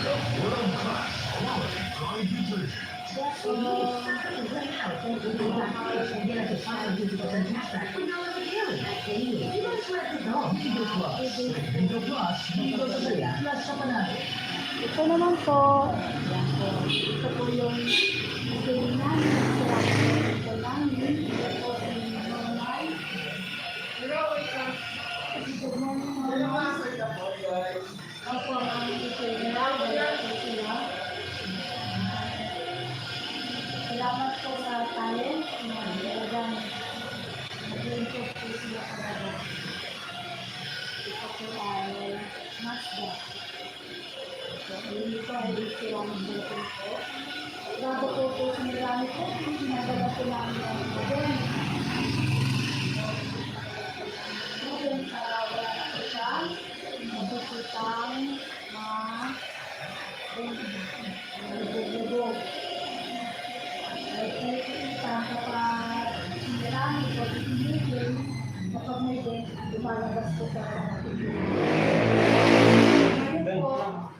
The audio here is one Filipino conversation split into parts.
World-class quality Tide detergent. Ito naman po, yan po. Ito po yung sale namin. Ito namin. Ito po yung normal. Good morning, mama. Opo, ang sale na. Wala po sila. Salamat po sa talent. Talagang nag-improve po sila talaga. Ito po ay Mazda. Hindi ko ay silang bukin po. Bago po sinilami po, sinadala po namin ang bukin. Bukin sa wala na po siya. Mabukitang bubog. Ay kita kapag sinilami po, sinilin, kapag may din, lumalabas po sa ating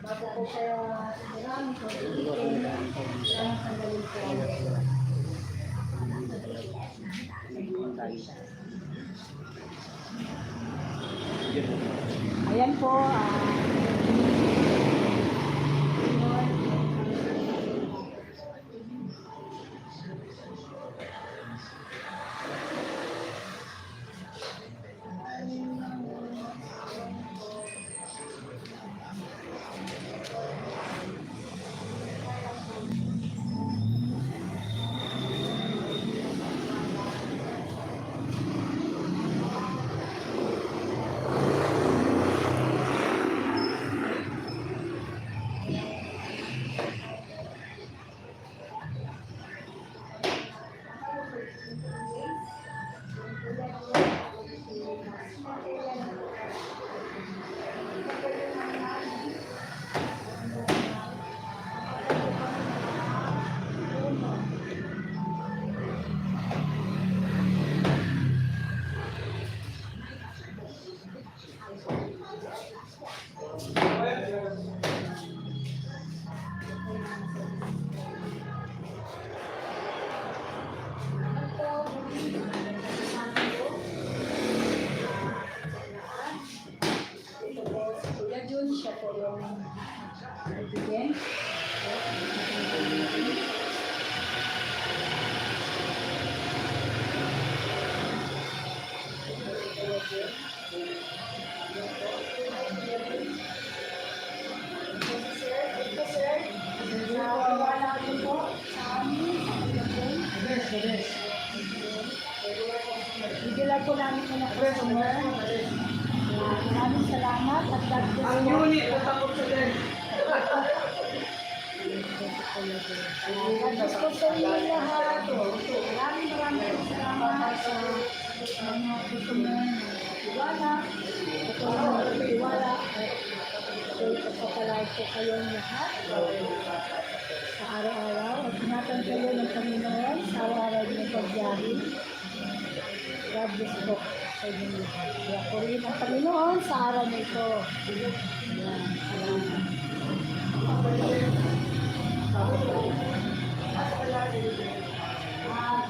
bago ko kaya sinirami ko, iitin, lang sandalin ko. Ayan po, siya po yung bigyan. Bigyan po namin ko na customer. Maraming salamat at ang unit na takot sa din. At gusto sa inyo lahat. Maraming salamat sa mga customer na tiwala. Tiwala. Pagpapalay po kayong lahat sa araw-araw. At ingatan kayo ng Panginoon sa araw-araw ng pagbiyahe. God bless po sa inyong lahat. Kaya po rin ang Panginoon sa araw na ito. Ayan, salamat.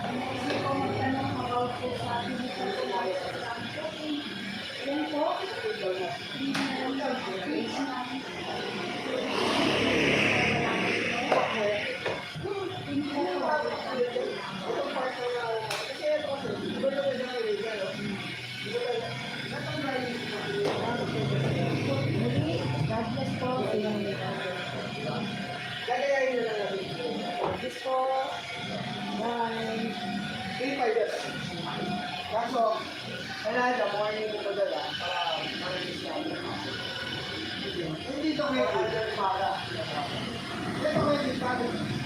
Naisip ko magtanong about po sa ating ito po lang sa ating yan po. God bless po. This po. Bye. Kaso, kailangan morning ko padala para hindi ito may order para. Ito may discount.